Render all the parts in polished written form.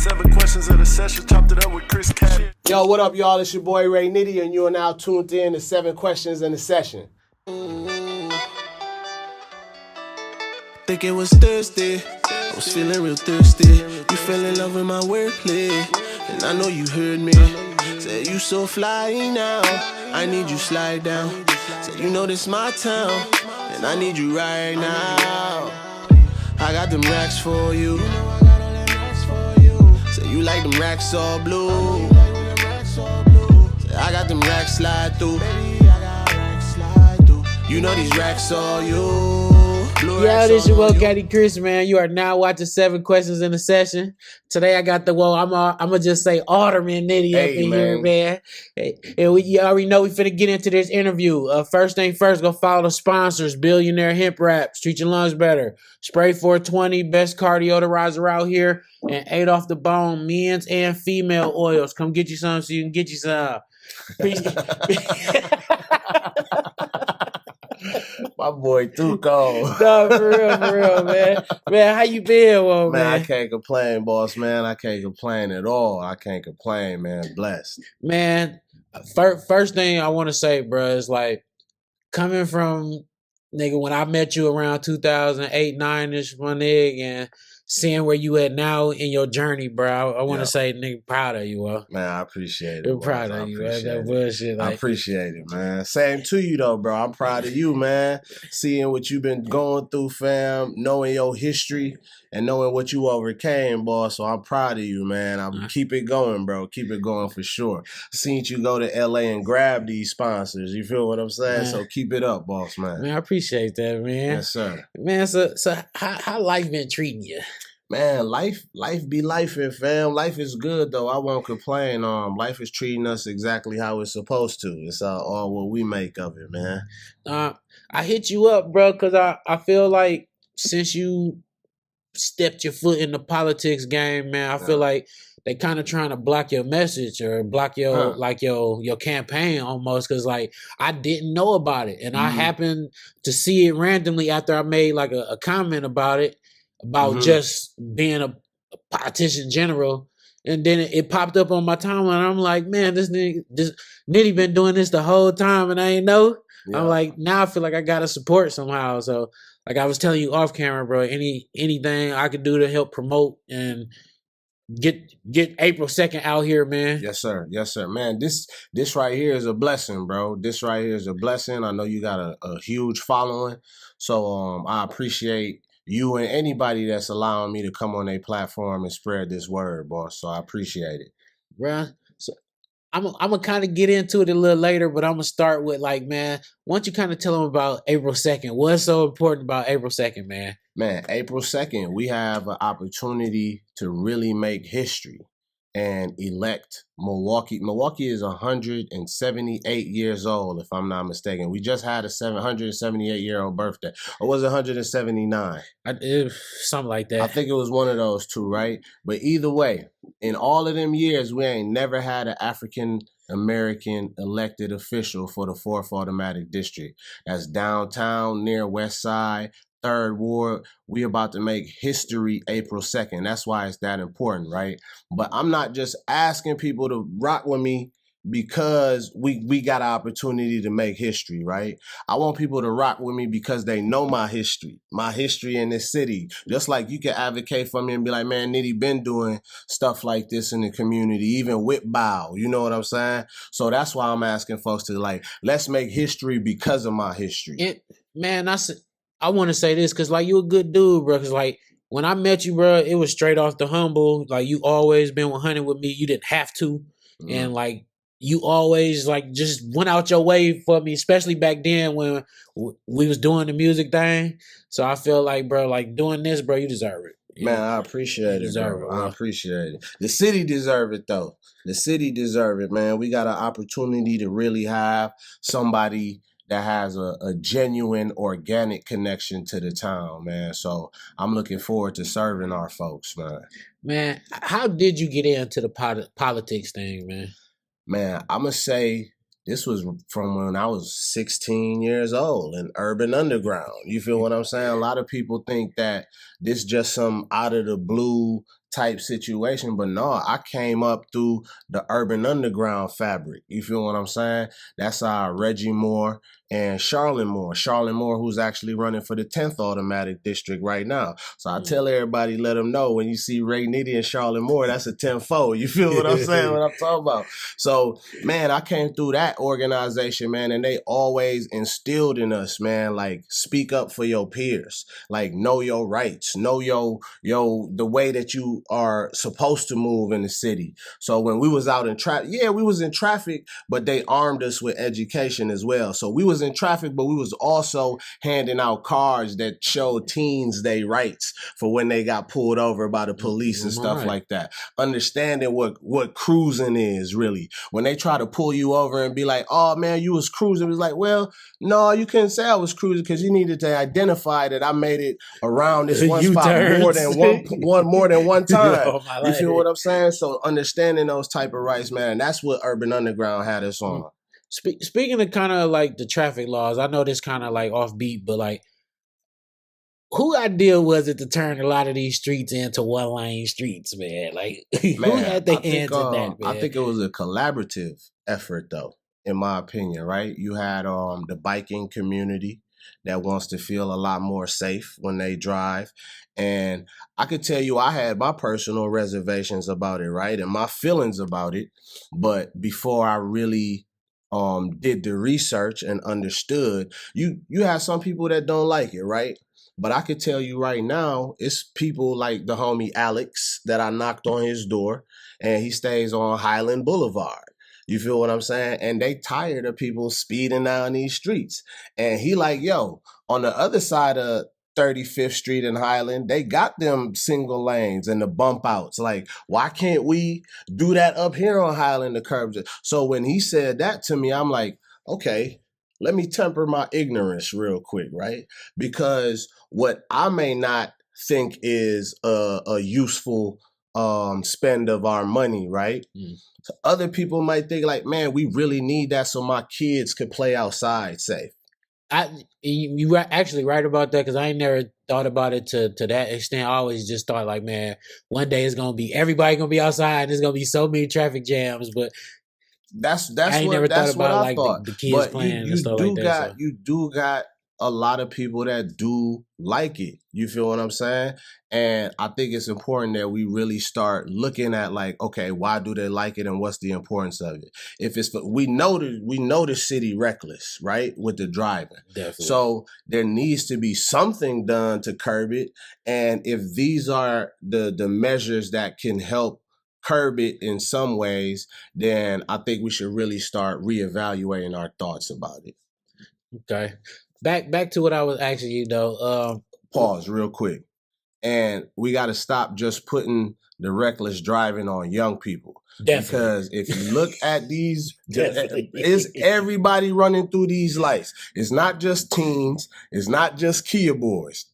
7 questions of the session, chopped it up with Chris Caddy. Yo, what up, y'all? It's your boy Ray NITTI, and you are now tuned in to 7 questions in the session. Think it was Thursday, I was feeling real thirsty. You fell in love with my wordplay, and I know you heard me. Said you so fly now, I need you slide down. Said you know this my town, and I need you right now. I got them racks for you. Say you like them racks all blue. Say I got them racks slide through. You know these racks all you. Yo, this your boy Caddy Chris, man. You are now watching 7 questions in the session. Today I got the I'm gonna just say Alderman NITTI up in here, man. Hey, and you already know we finna get into this interview. First thing first, go follow the sponsors: Billionaire Hemp Wrap, Treat Your Lungs Better, Spray 420, best cardio deodorizer out here, and 8 Off the Bone men's and female oils. Come get you some so you can get you some. My boy too cold. No, for real, man. Man, how you been, man? Man, I can't complain, boss, man. I can't complain at all. I can't complain, man. Blessed. Man, first thing I want to say, bro, is like coming from, nigga, when I met you around 2008, 9-ish, my nigga, and seeing where you at now in your journey, bro. I want to say, nigga, proud of you, bro. Man, I appreciate it. I'm proud of you, man. That bullshit. I appreciate it, man. Same to you, though, bro. I'm proud of you, man. Seeing what you've been going through, fam. Knowing your history and knowing what you overcame, boss. So I'm proud of you, man. Keep it going, bro. Keep it going for sure. Seen you go to LA and grab these sponsors. You feel what I'm saying? Man. So keep it up, boss, man. Man, I appreciate that, man. Yes, sir. Man, so how life been treating you? Man, life be lifing, fam. Life is good, though. I won't complain. Life is treating us exactly how it's supposed to. It's all what we make of it, man. I hit you up, bro, because I feel like since you stepped your foot in the politics game, man, I feel like they kind of trying to block your message or block your your campaign almost, because like I didn't know about it, and I happened to see it randomly after I made like a comment about it. About just being a politician general, and then it popped up on my timeline. I'm like, man, this NITTI been doing this the whole time, and I ain't know. Yeah. I'm like, now I feel like I gotta support somehow. So, like I was telling you off camera, bro, anything I could do to help promote and get April2nd out here, man. Yes, sir. Yes, sir. Man, this right here is a blessing, bro. This right here is a blessing. I know you got a huge following, so I appreciate you and anybody that's allowing me to come on their platform and spread this word, boss. So I appreciate it. Bruh, so I'm gonna kind of get into it a little later, but I'm gonna start with like, man, why don't you kind of tell them about April2nd? What's so important about April2nd, man? Man, April2nd, we have an opportunity to really make history and elect Milwaukee. Milwaukee is 178 years old, if I'm not mistaken. We just had a 178-year-old birthday. Or was it 179? Something like that. I think it was one of those two, right? But either way, in all of them years, we ain't never had an African-American elected official for the 4th Automatic District. That's downtown near West Side. 3rd Ward. We about to make history April2nd. That's why it's that important, right? But I'm not just asking people to rock with me because we got an opportunity to make history, right? I want people to rock with me because they know my history in this city. Just like you can advocate for me and be like, man, NITTI been doing stuff like this in the community, even with Bow, you know what I'm saying? So that's why I'm asking folks to like, let's make history because of my history. I want to say this because, like, you a good dude, bro. Because, like, when I met you, bro, it was straight off the humble. Like, you always been 100 with me. You didn't have to. And, like, you always, like, just went out your way for me, especially back then when we was doing the music thing. So I feel like, bro, like, doing this, bro, you deserve it. Man, I appreciate it, bro. I appreciate it. The city deserve it, though. The city deserve it, man. We got an opportunity to really have somebody that has a genuine, organic connection to the town, man. So I'm looking forward to serving our folks, man. Man, how did you get into the politics thing, man? Man, I'm going to say this was from when I was 16 years old in Urban Underground. You feel what I'm saying? A lot of people think that this just some out of the blue type situation. But no, I came up through the urban underground fabric. You feel what I'm saying? That's Reggie Moore and Charlotte Moore. Charlotte Moore, who's actually running for the 10th Automatic District right now. So I tell everybody, let them know when you see Ray NITTI and Charlotte Moore, that's a 10-4. You feel what I'm saying? What I'm talking about? So, man, I came through that organization, man, and they always instilled in us, man, like, speak up for your peers. Like, know your rights. Know the way that you are supposed to move in the city. So when we was out in traffic, we was in traffic, but they armed us with education as well. So we was in traffic, but we was also handing out cards that showed teens their rights for when they got pulled over by the police and stuff like that. Understanding what cruising is really. When they try to pull you over and be like, oh man, you was cruising. It was like, well, no, you couldn't say I was cruising because you needed to identify that I made it around this one spot more than one time. You feel what I'm saying? So understanding those type of rights, man, and that's what Urban Underground had us on. Speaking of kind of like the traffic laws, I know this kind of like offbeat, but like, who idea was it to turn a lot of these streets into one lane streets, man? Like, who had their hands in that, man? I think it was a collaborative effort, though, in my opinion, right? You had the biking community that wants to feel a lot more safe when they drive. And I could tell you I had my personal reservations about it, right? And my feelings about it. But before I really did the research and understood, you have some people that don't like it, right? But I could tell you right now, it's people like the homie Alex that I knocked on his door, and he stays on Highland Boulevard. You feel what I'm saying? And they tired of people speeding down these streets. And he like, yo, on the other side of 35th Street and Highland, they got them single lanes and the bump outs. Like, why can't we do that up here on Highland, the curbs? So when he said that to me, I'm like, okay, let me temper my ignorance real quick, right? Because what I may not think is a useful spend of our money, right? So other people might think like, man, we really need that so my kids could play outside safe. You were actually right about that, because I ain't never thought about it to that extent. I always just thought like, man, one day it's gonna be everybody gonna be outside. And there's gonna be so many traffic jams, but that's I ain't never thought about I like thought. the kids but playing and stuff like that. You do got a lot of people that do like it. You feel what I'm saying? And I think it's important that we really start looking at like, okay, why do they like it and what's the importance of it? If it's we know the city reckless, right, with the driving. Definitely. So there needs to be something done to curb it. And if these are the measures that can help curb it in some ways, then I think we should really start reevaluating our thoughts about it. Okay. Back to what I was asking you though. Pause real quick. And we got to stop just putting the reckless driving on young people. Definitely. Because if you look at these, it's everybody running through these lights. It's not just teens. It's not just Kia boys.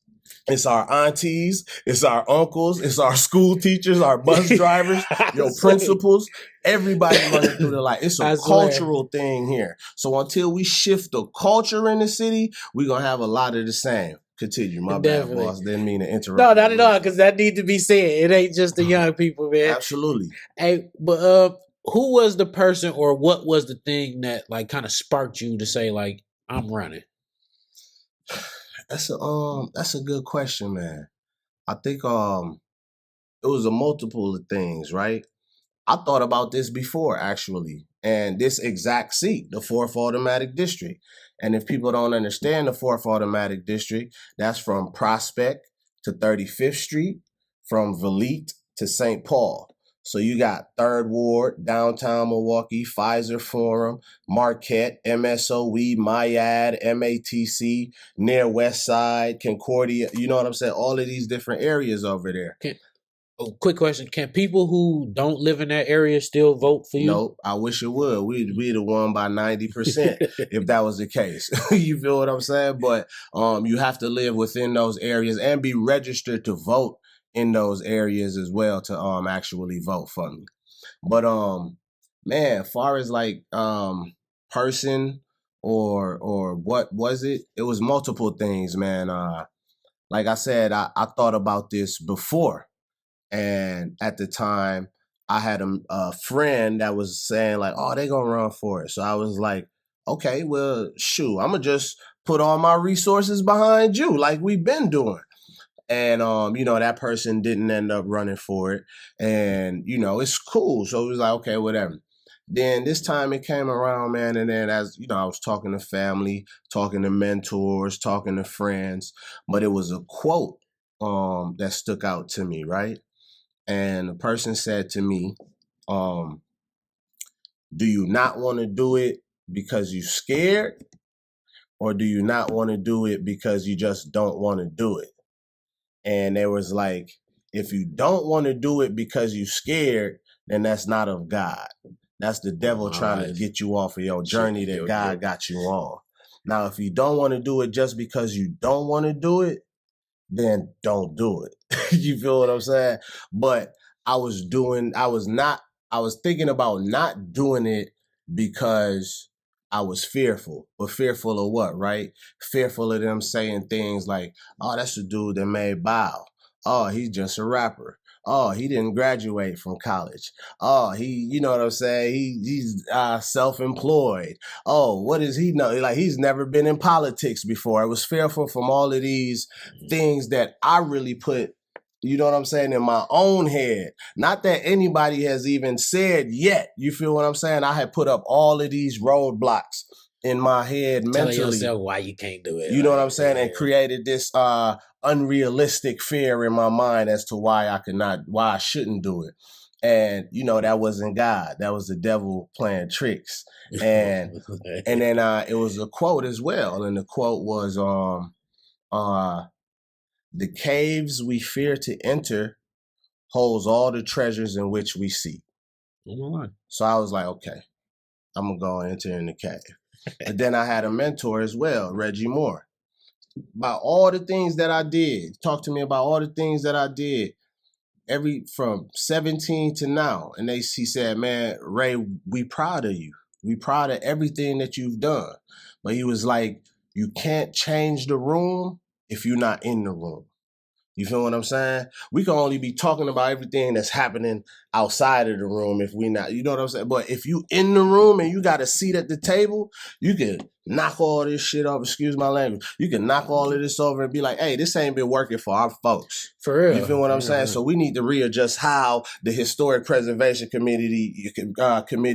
It's our aunties, it's our uncles, it's our school teachers, our bus drivers, your principals, everybody running through the light. It's a cultural thing here. So until we shift the culture in the city, we're going to have a lot of the same. Continue. My bad, boss. Didn't mean to interrupt. No, not at all, because that need to be said. It ain't just the young people, man. Absolutely. Hey, but who was the person or what was the thing that like kind of sparked you to say like, I'm running? That's a good question, man. I think it was a multiple of things, right? I thought about this before actually, and this exact seat, the 4th Automatic District. And if people don't understand the 4th Automatic District, that's from Prospect to 35th Street, from Valete to St. Paul. So you got 3rd Ward, downtown Milwaukee, Pfizer Forum, Marquette, MSOE, Myad, MATC, near West Side, Concordia. You know what I'm saying? All of these different areas over there. Quick question. Can people who don't live in that area still vote for you? Nope. I wish it would. We'd have won by 90% if that was the case. You feel what I'm saying? But you have to live within those areas and be registered to vote in those areas as well to actually vote for me. But man, as far as like person or what was it? It was multiple things, man. Like I said, I thought about this before. And at the time, I had a friend that was saying like, "Oh, they gonna run for it." So I was like, "Okay, well, shoot, I'm gonna just put all my resources behind you, like we've been doing." And that person didn't end up running for it, and it's cool. So it was like, okay, whatever. Then this time it came around, man, and then as I was talking to family, talking to mentors, talking to friends, but it was a quote that stuck out to me, right? And the person said to me, do you not want to do it because you're scared, or do you not want to do it because you just don't want to do it? And there was like, if you don't want to do it because you're scared, then that's not of God. That's the devil trying to get you off of your journey that God got you on. Now, if you don't want to do it just because you don't want to do it, then don't do it. You feel what I'm saying? But I was thinking about not doing it because I was fearful. But fearful of what, right? Fearful of them saying things like, "Oh, that's the dude that made Bow. Oh, he's just a rapper. Oh, he didn't graduate from college. Oh, you know what I'm saying? He's self-employed. Oh, what does he know? Like, he's never been in politics before." I was fearful from all of these things that I really put, you know what I'm saying, in my own head. Not that anybody has even said yet. You feel what I'm saying? I had put up all of these roadblocks in my head mentally. Telling yourself why you can't do it. You know what I'm saying? And created this unrealistic fear in my mind as to why I shouldn't do it. And that wasn't God. That was the devil playing tricks. And and then it was a quote as well. And the quote was the caves we fear to enter holds all the treasures in which we seek. So I was like, okay, I'm gonna go and enter in the cave. But then I had a mentor as well, Reggie Moore. About all the things that I did, talk to me about all the things that I did, from 17 to now. And he said, "Man, Ray, we proud of you. We proud of everything that you've done." But he was like, "You can't change the room if you're not in the room." You feel what I'm saying? We can only be talking about everything that's happening outside of the room if we not, you know what I'm saying? But if you in the room and you got a seat at the table, you can knock all this shit off, excuse my language. You can knock all of this over and be like, "Hey, this ain't been working for our folks." For real. You feel what I'm saying? So we need to readjust how the Historic Preservation Committee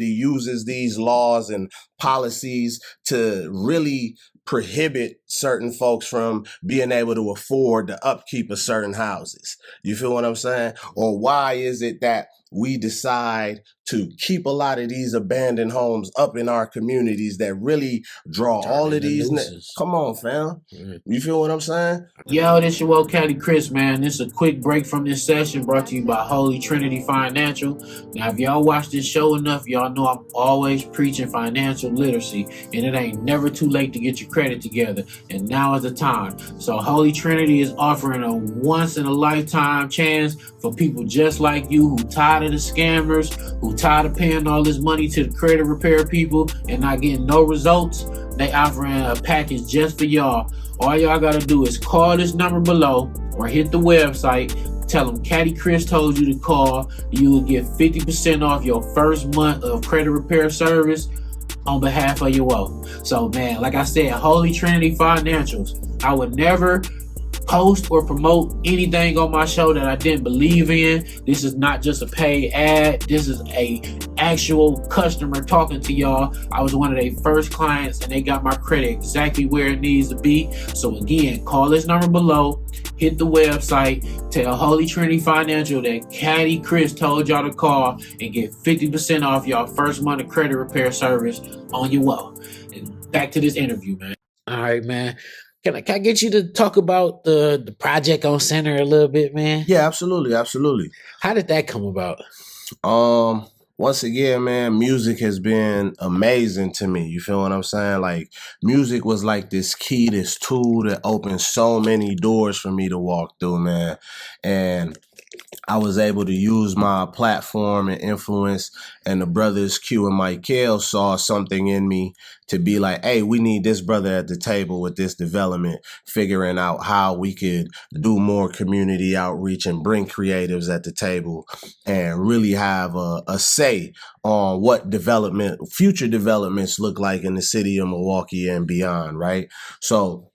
uses these laws and policies to really prohibit certain folks from being able to afford the upkeep of certain houses. You feel what I'm saying? Or why is it that we decide to keep a lot of these abandoned homes up in our communities that really draw all of these? Come on, fam. You feel what I'm saying? Yo, this your Woke County Chris, man. This is a quick break from this session brought to you by Holy Trinity Financial. Now, if y'all watch this show enough, y'all know I'm always preaching financial literacy, and it ain't never too late to get your credit together, and now is the time. So Holy Trinity is offering a once-in-a-lifetime chance for people just like you who tired of the scammers, who tired of paying all this money to the credit repair people and not getting no results. They offering a package just for y'all. All y'all gotta do is call this number below or hit the website. Tell them Caddy Chris told you to call. You will get 50% off your first month of credit repair service on behalf of your wealth. So, man, like I said, Holy Trinity Financials. I would never post or promote anything on my show that I didn't believe in. This is not just a paid ad. This is a actual customer talking to y'all. I was one of their first clients and they got my credit exactly where it needs to be. So again, call this number below, hit the website, tell Holy Trinity Financial that Caddy Chris told y'all to call and get 50% off y'all first month of credit repair service on your wealth. And back to this interview, man. All right, man. Can I get you to talk about the project on Center a little bit, man? Yeah, absolutely. How did that come about? Once again, man, music has been amazing to me. You feel what I'm saying? Like, music was like this key, this tool that opened so many doors for me to walk through, man. And I was able to use my platform and influence, and the brothers Q and Michael saw something in me to be like, hey, we need this brother at the table with this development, figuring out how we could do more community outreach and bring creatives at the table and really have a say on what future developments look like in the city of Milwaukee and beyond, right? So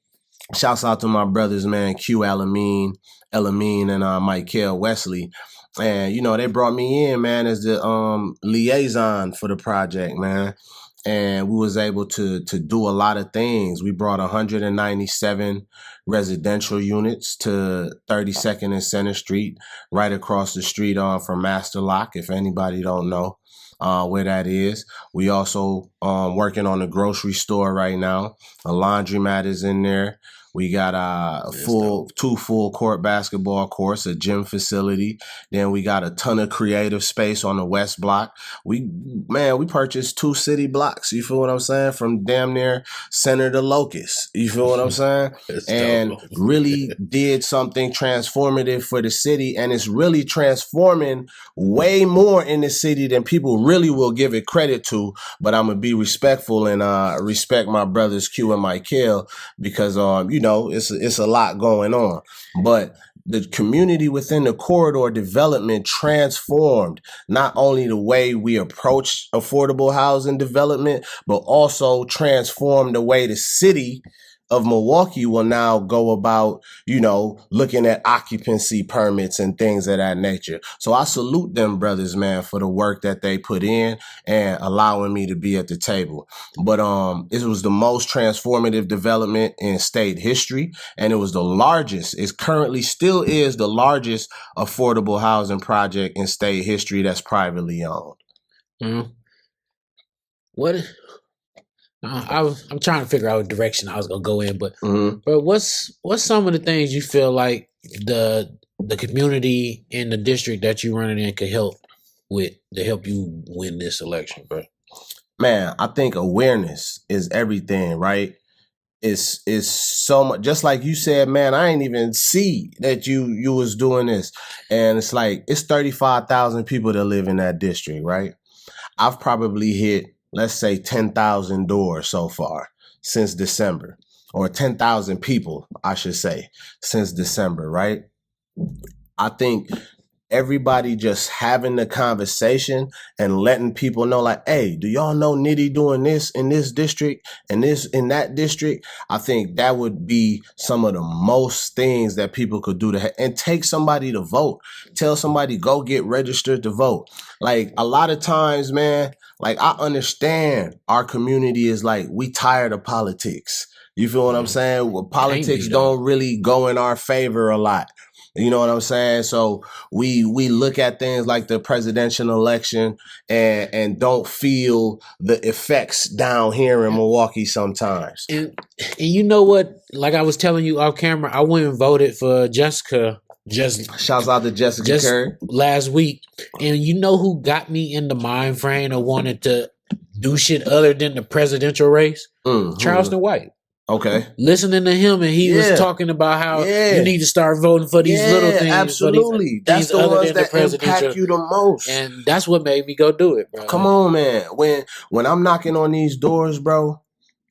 shouts out to my brothers, man, Q Alameen, and Michael Wesley. And, they brought me in, man, as the liaison for the project, man. And we was able to do a lot of things. We brought 197 residential units to 32nd and Center Street, right across the street from Master Lock, if anybody don't know where that is. We also working on a grocery store right now. A laundromat is in there. We got two full court basketball courts, a gym facility. Then we got a ton of creative space on the West Block. We purchased 2 city blocks. You feel what I'm saying? From damn near Center to Locust. You feel what I'm saying? And really did something transformative for the city. And it's really transforming way more in the city than people really will give it credit to. But I'm going to be respectful and respect my brothers Q and Michael because, it's a lot going on. But the community within the corridor development transformed not only the way we approach affordable housing development, but also transformed the way the city of Milwaukee will now go about, looking at occupancy permits and things of that nature. So I salute them brothers, man, for the work that they put in and allowing me to be at the table. But it was the most transformative development in state history, and it was the largest. It currently still is the largest affordable housing project in state history that's privately owned. Mm-hmm. I'm trying to figure out what direction I was gonna go in, but what's some of the things you feel like the community in the district that you running in could help with to help you win this election, bro? Man, I think awareness is everything, right? It's so much. Just like you said, man, I ain't even see that you was doing this, and it's like it's 35,000 people that live in that district, right? I've probably hit, let's say, 10,000 doors so far since December, or 10,000 people, I should say, since December, right? I think everybody just having the conversation and letting people know, like, hey, do y'all know NITTI doing this in this district and this in that district? I think that would be some of the most things that people could do and take somebody to vote. Tell somebody, go get registered to vote. Like, a lot of times, man, like, I understand our community is like, we tired of politics. You feel what I'm saying? Well, politics don't really go in our favor a lot. You know what I'm saying? So we look at things like the presidential election and don't feel the effects down here in Milwaukee sometimes. And you know what? Like I was telling you off camera, I went and voted for Jessica. Shouts out to Jessica Curry last week. And you know who got me in the mind frame of wanting to do shit other than the presidential race? Charleston White. Okay. Listening to him, and he was talking about how you need to start voting for these little things. Absolutely. That's the ones that impact you the most. And that's what made me go do it, bro. Come on, man. When I'm knocking on these doors, bro,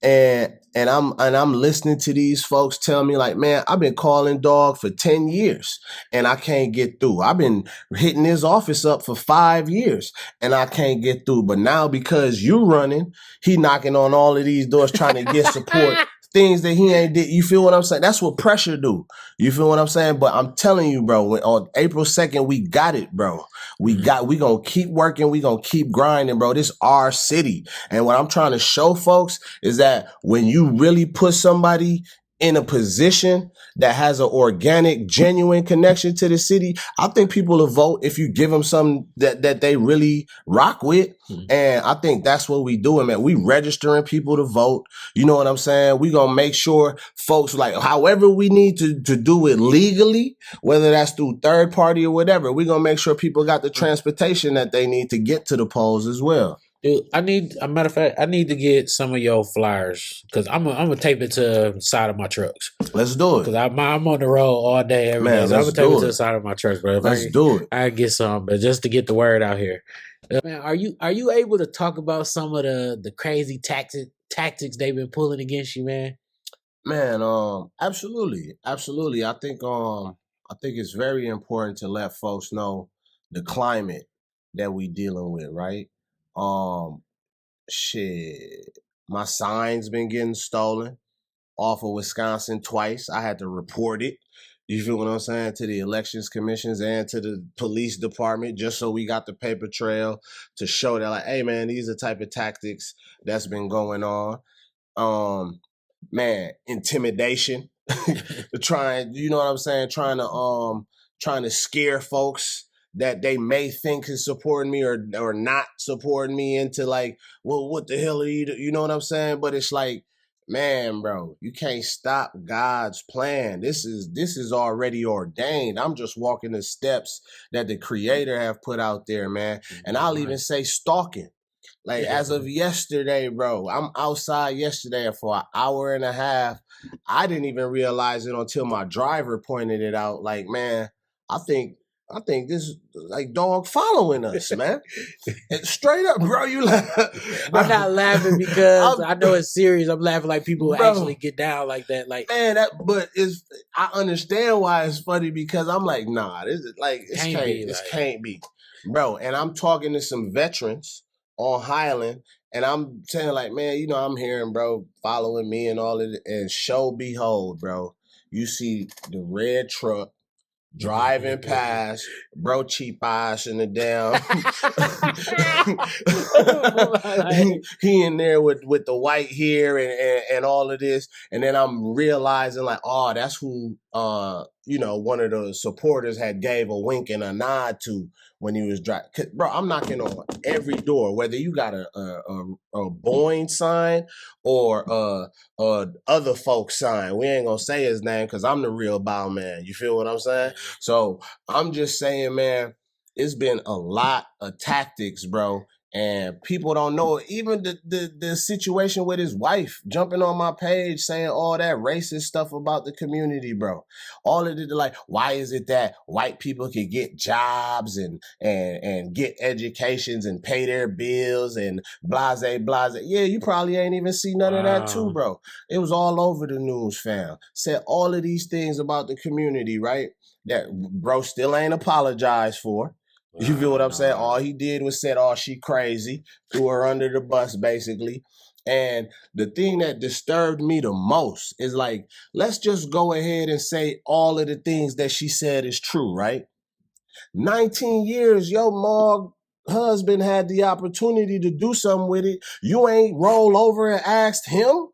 and I'm listening to these folks tell me, like, man, I've been calling dog for 10 years and I can't get through. I've been hitting his office up for 5 years and I can't get through. But now because you running, he knocking on all of these doors trying to get support. Things that he ain't did. You feel what I'm saying? That's what pressure do. You feel what I'm saying? But I'm telling you, bro, on April 2nd, we got it, bro. We gonna keep working. We gonna keep grinding, bro. This our city. And what I'm trying to show folks is that when you really put somebody in a position that has an organic, genuine connection to the city, I think people will vote if you give them something that they really rock with. And I think that's what we doing, man. We registering people to vote. You know what I'm saying? We gonna make sure folks, like, however we need to do it legally, whether that's through third party or whatever, we gonna make sure people got the transportation that they need to get to the polls as well. Dude, a matter of fact, I need to get some of your flyers because I'm gonna tape it to the side of my trucks. Let's do Because it. I'm on the road all day, every day. Man, So I'm let's gonna tape it do to it. the side of my trucks, bro. If Let's do it. I get some, but just to get the word out here. Man, are you able to talk about some of the crazy tactics they've been pulling against you, man? Man, absolutely. I think it's very important to let folks know the climate that we dealing with, right? Shit. My sign's been getting stolen off of Wisconsin twice. I had to report it. You feel what I'm saying? To the elections commissions and to the police department, just so we got the paper trail to show that, like, hey man, these are the type of tactics that's been going on. Man, intimidation. Trying, you know what I'm saying? Trying to scare folks that they may think is supporting me or not supporting me into like, well, what the hell are you know what I'm saying? But it's like, man, bro, you can't stop God's plan. This is already ordained. I'm just walking the steps that the Creator have put out there, man. And I'll even say stalking. Like as of yesterday, bro, I'm outside yesterday for an hour and a half. I didn't even realize it until my driver pointed it out. Like, man, I think this like dog following us, man. And straight up, bro. You bro, I'm not laughing because I know it's serious. I'm laughing like people who actually get down like that. Like, man, but I understand why it's funny because I'm like, nah, this is like this can't be, bro. And I'm talking to some veterans on Highland, and I'm saying like, man, you know, I'm hearing, bro, following me and all of it, and show behold, bro, you see the red truck driving past, bro, cheap ass in the damn. he in there with the white hair and all of this, and then I'm realizing like, oh, that's who you know, one of the supporters had gave a wink and a nod to when he was driving. Bro, I'm knocking on every door, whether you got a Boeing sign or other folks sign. We ain't gonna say his name because I'm the real bow man. You feel what I'm saying? So I'm just saying, man, it's been a lot of tactics, bro. And people don't know it. Even the situation with his wife jumping on my page saying all that racist stuff about the community, bro. All of it, like, why is it that white people can get jobs and get educations and pay their bills and blase. Yeah, you probably ain't even see none of that too, bro. It was all over the news, fam. Said all of these things about the community, right? That bro still ain't apologized for. You feel what I'm saying? All he did was said, oh, she crazy, threw her under the bus, basically. And the thing that disturbed me the most is like, let's just go ahead and say all of the things that she said is true, right? 19 years, your mom husband had the opportunity to do something with it. You ain't roll over and asked him?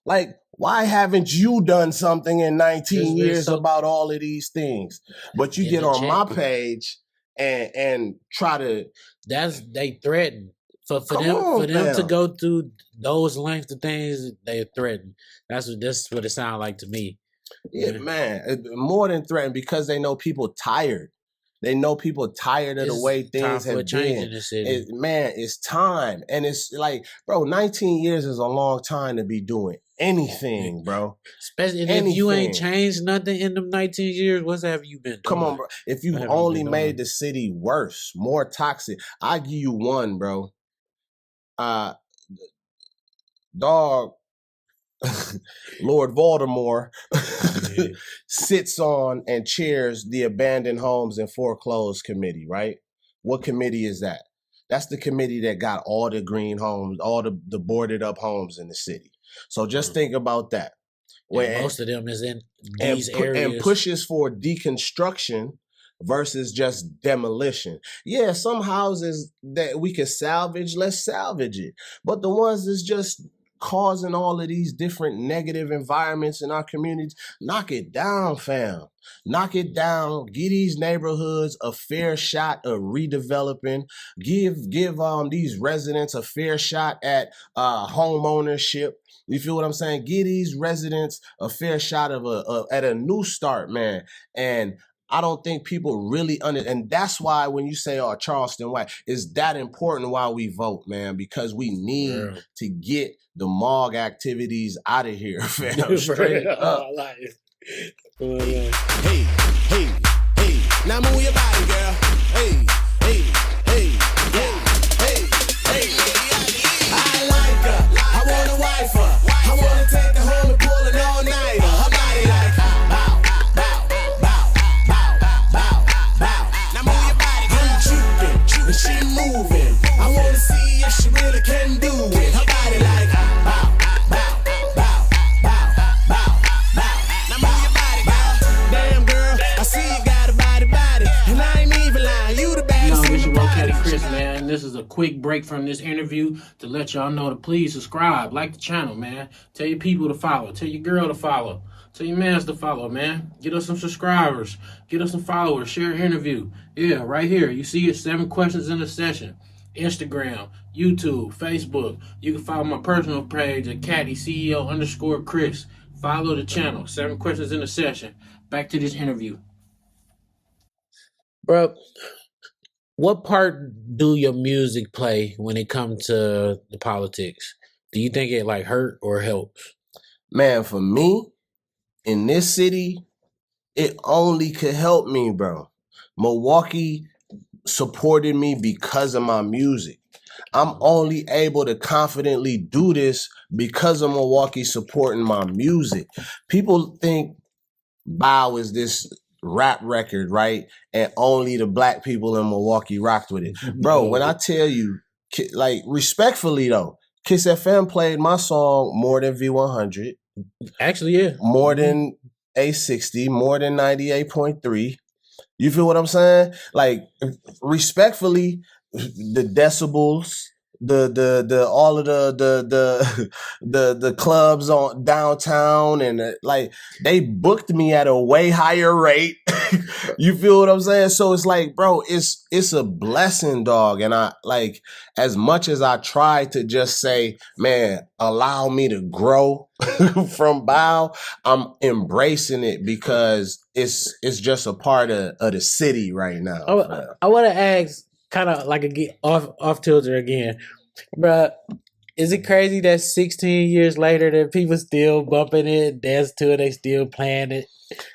Like, why haven't you done something in 19 years about all of these things? But you get on my page and try to they threaten for them to go through those lengths of things. They threaten. That's what it sounds like to me. Yeah, man, more than threaten because they know people tired. They know people tired of the way things have been. Man, it's time, and it's like, bro, 19 years is a long time to be doing anything, bro. Especially if you ain't changed nothing in them 19 years, what have you been doing? Come on, bro. If you only made the city worse, more toxic, I give you one, bro. Dog, Lord Voldemort sits on and chairs the Abandoned Homes and Foreclosed Committee, right? What committee is that? That's the committee that got all the green homes, all the boarded up homes in the city. So just think about that. Most of them is in these areas. And pushes for deconstruction versus just demolition. Yeah, some houses that we can salvage, let's salvage it. But the ones that's just causing all of these different negative environments in our communities, knock it down, fam. Knock it down. Give these neighborhoods a fair shot of redeveloping. Give these residents a fair shot at home ownership. You feel what I'm saying? Give these residents a fair shot of at a new start, man. And I don't think people really and that's why when you say, oh, Charleston White, it's that important why we vote, man, because we need to get the MOG activities out of here, fam. Straight up. Hey, hey, hey, now move your body, girl. Hey, hey, hey, yeah, hey, hey. I like her, I wanna wife her, I wanna take her home and pull an all-nighter. Her body like bow, bow, bow, bow, bow, bow. Now move your body, girl. I'm tripping, and she moving. I wanna see if she really can do it. Her body like bow, bow, bow, bow, bow, bow. Now move your body, girl. Damn, girl, I see you got a body, and I ain't even lying. You the baddest. This your Caddy Chris, man. This is a quick break from this interview to let y'all know to please subscribe, like the channel, man. Tell your people to follow. Tell your girl to follow. Tell your mans to follow, man. Get us some subscribers. Get us some followers. Share an interview. Yeah, right here. You see it, 7 questions in a session. Instagram, YouTube, Facebook. You can follow my personal page at Caddy CEO_Chris. Follow the channel. 7 questions in a session. Back to this interview. Bro, what part do your music play when it comes to the politics? Do you think it like hurt or helps? Man, for me, in this city, it only could help me, bro. Milwaukee supported me because of my music. I'm only able to confidently do this because of Milwaukee supporting my music. People think Bow is this rap record, right? And only the black people in Milwaukee rocked with it. Bro, when I tell you, like, respectfully though, Kiss FM played my song more than V100. Actually, yeah. More than A60, more than 98.3. You feel what I'm saying? Like, respectfully, the decibels, the all of the clubs on downtown, and like they booked me at a way higher rate. You feel what I'm saying? So it's like, bro, it's a blessing, dog. And I like, as much as I try to just say, man, allow me to grow from Bow, I'm embracing it because it's just a part of the city right now. I want to ask, kind of like off tilter again, bruh. Is it crazy that 16 years later that people still bumping it, dance to it, they still playing it?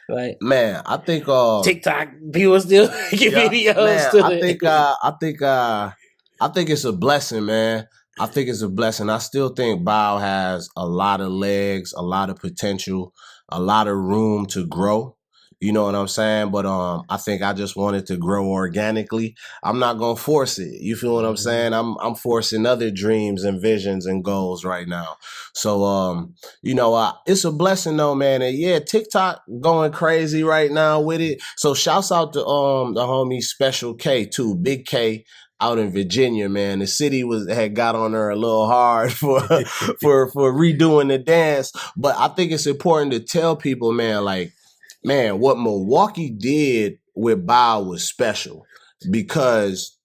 Like, man, I think TikTok people still making videos to it. I think it's a blessing, man. I think it's a blessing. I still think Bow has a lot of legs, a lot of potential, a lot of room to grow. You know what I'm saying? But I think I just wanted to grow organically. I'm not gonna force it. You feel what I'm saying? I'm forcing other dreams and visions and goals right now. So you know, it's a blessing though, man. And yeah, TikTok going crazy right now with it. So shouts out to the homie Special K too, Big K, out in Virginia, man. The city had got on her a little hard for redoing the dance. But I think it's important to tell people, man, like, man, what Milwaukee did with Bow was special because,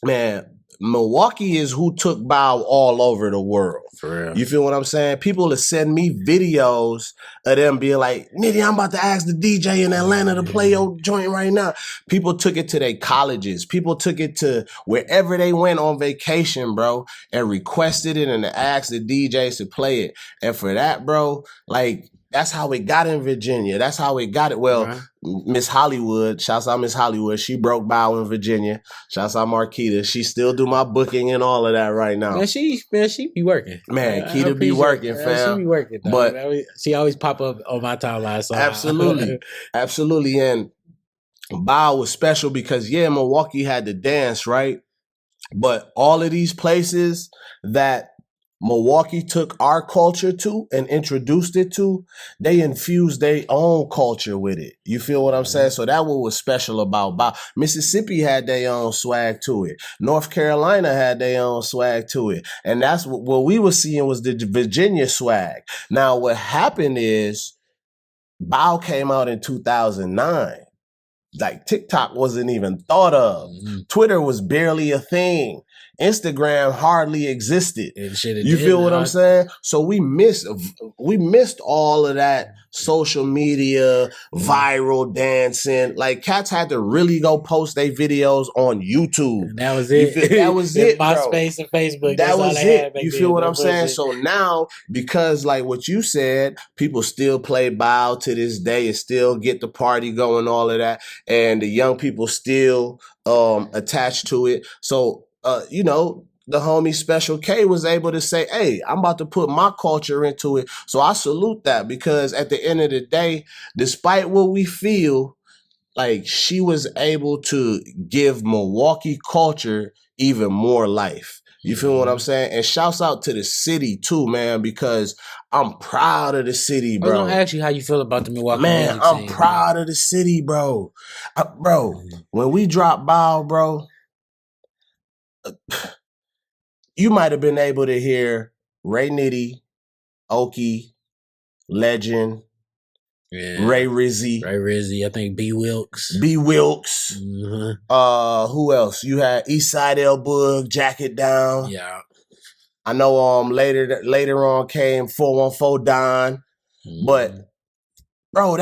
man, Milwaukee is who took Bow all over the world. For real. You feel what I'm saying? People will send me videos of them being like, Nitty, I'm about to ask the DJ in Atlanta to play your joint right now. People took it to their colleges. People took it to wherever they went on vacation, bro, and requested it and asked the DJs to play it. And for that, bro, like, that's how it got in Virginia. That's how it got it. Well, Miss Hollywood, shouts out Miss Hollywood. She broke Bow in Virginia. Shouts out Marquita. She still do my booking and all of that right now. Man, she be working. Man, Keita be working, fam. She be working, dog. But she always pop up on my timeline. So absolutely, absolutely. And Bow was special because Milwaukee had the dance, right? But all of these places that Milwaukee took our culture to and introduced it to, they infused their own culture with it. You feel what I'm saying? So that what was special about Bow. Mississippi had their own swag to it. North Carolina had their own swag to it. And that's what we were seeing was the Virginia swag. Now, what happened is Bow came out in 2009. Like, TikTok wasn't even thought of. Twitter was barely a thing. Instagram hardly existed. You feel what I'm saying? So we missed all of that social media, viral dancing. Like cats had to really go post their videos on YouTube. And that was You it. feel, that was it, bro. MySpace and Facebook. That That's all was they had it. back You then. feel what No I'm saying? bullshit. So now, because like what you said, people still play bow to this day and still get the party going, all of that, and the young people still attached to it. So you know, the homie Special K was able to say, hey, I'm about to put my culture into it. So I salute that, because at the end of the day, despite what we feel, like she was able to give Milwaukee culture even more life. You feel what I'm saying? And shouts out to the city too, man, because I'm proud of the city, bro. I was gonna ask you how you feel about the Milwaukee Man, music I'm scene, proud of the city, bro. Bro, when we drop bow, bro, you might have been able to hear Ray NITTI, Oki, Legend, Ray Rizzy, I think B Wilkes. B Wilkes. Mm-hmm. Who else? You had Eastside El Boog, Jacket Down. Yeah. I know later on came 414 Don. But bro,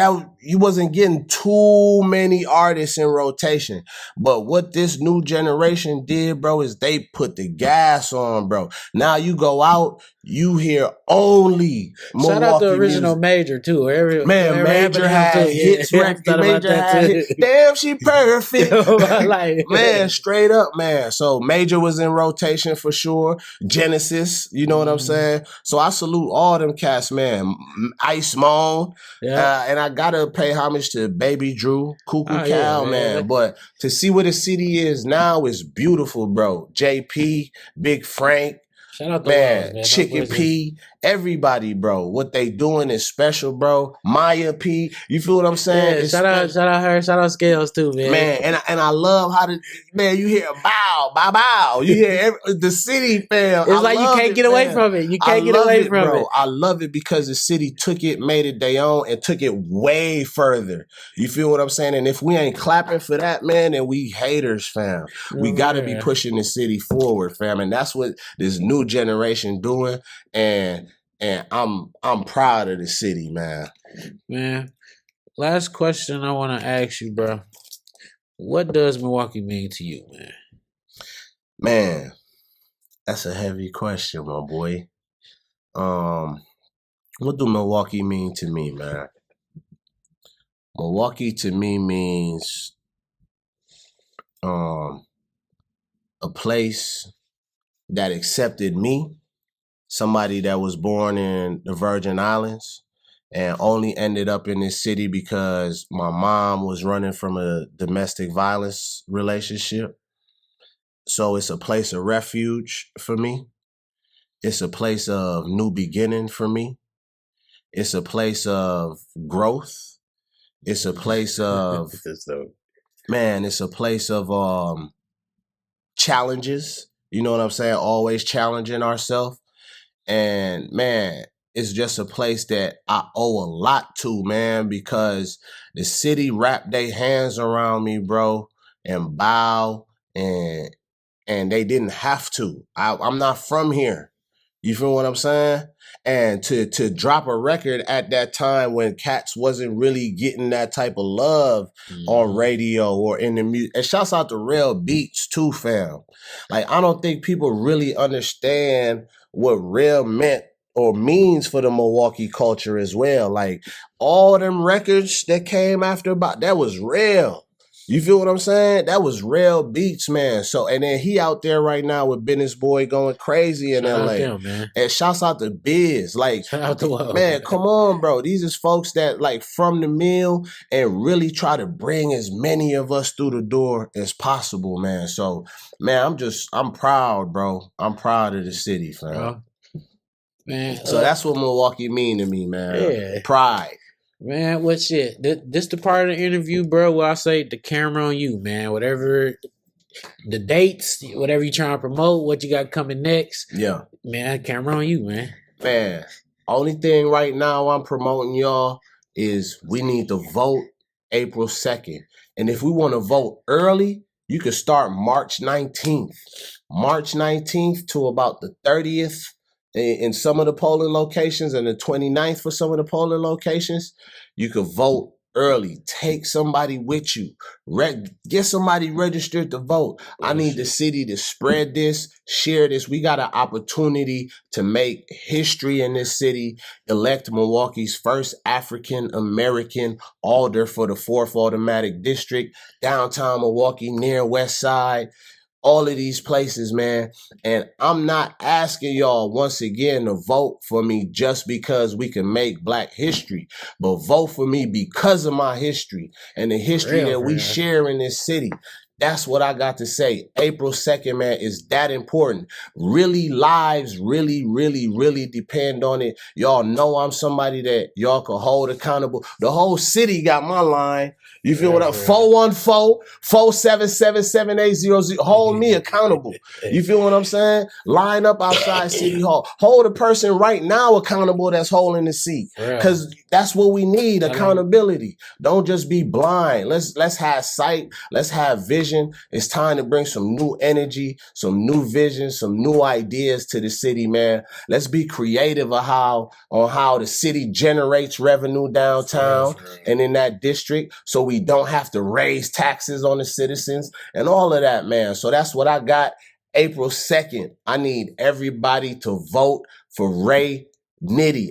you wasn't getting too many artists in rotation. But what this new generation did, bro, is they put the gas on, bro. Now you go out, you hear only Milwaukee Shout out the original music. Major too. Man, Major had hits. Major had hits. Damn, she perfect. Man, straight up, man. So Major was in rotation for sure. Genesis, you know what I'm saying? So I salute all them cats, man. Ice Moan. Yeah. And I gotta pay homage to Baby Drew, Cuckoo Cow, yeah, man. But to see where the city is now is beautiful, bro. JP, Big Frank, shout out to man, Wells, man. Chicken P, everybody, bro. What they doing is special, bro. Maya P, you feel what I'm saying? Yeah, shout out her, shout out Scales too, man. Man, and I love how you hear bow. You hear the city, fam. It's like you can't get away from it. You can't get away from it. I love it because the city took it, made it their own, and took it way further. You feel what I'm saying? And if we ain't clapping for that, man, then we haters, fam. We gotta be pushing the city forward, fam. And that's what this new generation doing. And I'm proud of the city, man. Man, last question I want to ask you, bro. What does Milwaukee mean to you, man? Man, that's a heavy question, my boy. What do Milwaukee mean to me, man? Milwaukee to me means a place that accepted me, somebody that was born in the Virgin Islands and only ended up in this city because my mom was running from a domestic violence relationship. So it's a place of refuge for me. It's a place of new beginning for me. It's a place of growth. It's a place of, man, it's a place of challenges. You know what I'm saying? Always challenging ourselves. And man, it's just a place that I owe a lot to, man, because the city wrapped their hands around me, bro, and bow, and they didn't have to. I'm not from here. You feel what I'm saying? And to drop a record at that time when cats wasn't really getting that type of love on radio or in the music. And shouts out to Real Beats too, fam. Like, I don't think people really understand what real meant or means for the Milwaukee culture as well. Like, all them records that came after, that was real. You feel what I'm saying? That was Real Beats, man. So, and then he out there right now with Business Boy going crazy in LA. Him, man. And shouts out to Biz. Like, man, come on, bro. These is folks that like from the mill and really try to bring as many of us through the door as possible, man. So, man, I'm proud, bro. I'm proud of the city, fam. Man. So that's what Milwaukee mean to me, man. Yeah. Pride. Man, what shit? This the part of the interview, bro, where I say the camera on you, man. Whatever the dates, whatever you trying to promote, what you got coming next. Yeah. Man, camera on you, man. Man, only thing right now I'm promoting y'all is we need to vote April 2nd. And if we want to vote early, you can start March 19th. March 19th to about the 30th in some of the polling locations and the 29th for some of the polling locations, you could vote early. Take somebody with you. Get somebody registered to vote. I need the city to spread this, share this. We got an opportunity to make history in this city, elect Milwaukee's first African-American alder for the 4th Automatic District, downtown Milwaukee, near West Side. All of these places, man. And I'm not asking y'all once again to vote for me just because we can make Black history, but vote for me because of my history and the history that we share in this city. That's what I got to say. April 2nd, man, is that important. Really, lives really, really, really depend on it. Y'all know I'm somebody that y'all can hold accountable. The whole city got my line. You feel what I'm 414-477-7800. Hold me accountable. You feel what I'm saying? Line up outside City Hall. Hold a person right now accountable that's holding the seat. Because that's what we need, accountability. Don't just be blind. Let's have sight. Let's have vision. It's time to bring some new energy, some new vision, some new ideas to the city, man. Let's be creative on how the city generates revenue downtown and in that district, so we don't have to raise taxes on the citizens and all of that, man. So that's what I got. April 2nd, I need everybody to vote for Ray NITTI.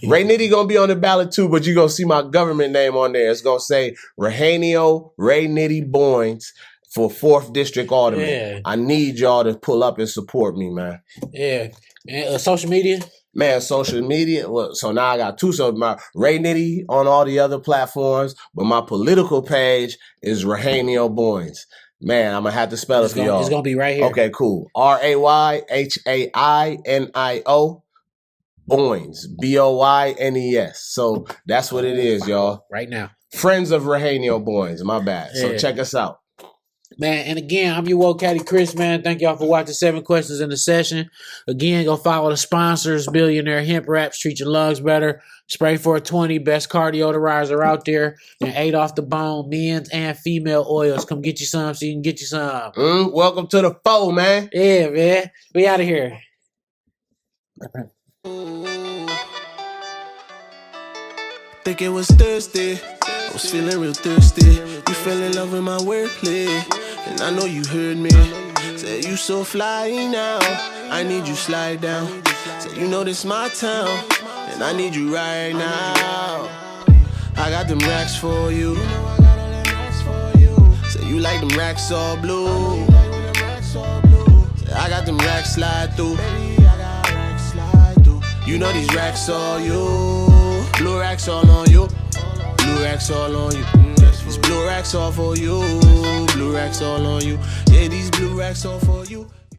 Ray NITTI gonna be on the ballot too, but you're gonna see my government name on there. It's gonna say Rahanio Ray NITTI Boynes for 4th District Alderman. Yeah. I need y'all to pull up and support me, man. Yeah. And social media? Man, social media. Well, so now I got two. So my Ray NITTI on all the other platforms, but my political page is Rahanio Boynes. Man, I'm gonna have to spell it for y'all. It's gonna be right here. Okay, cool. RAYHAINIO Boynes, BOYNES. So that's what it is, y'all. Right now. Friends of Rahanio Boynes, my bad. So check us out. Man, and again, I'm your woke caddy, Chris, man. Thank y'all for watching 7 questions in the session. Again, go follow the sponsors, Billionaire Hemp Wraps, treat your lungs better. Spray 420, best cardio odorizer out there. And 8 off the bone, men's and female oils. Come get you some so you can get you some. Welcome to the foe, man. Yeah, man. We out of here. Think it was Thursday, I was feeling real thirsty. You fell in love with my wordplay, and I know you heard me. Said you so fly now, I need you slide down. Said you know this my town, and I need you right now. I got them racks for you. Say you like them racks all blue. Say I got them racks slide through. You know these racks all you. Blue racks all on you. Blue racks all on you. These blue racks all for you. Blue racks all on you. Yeah, these blue racks all for you.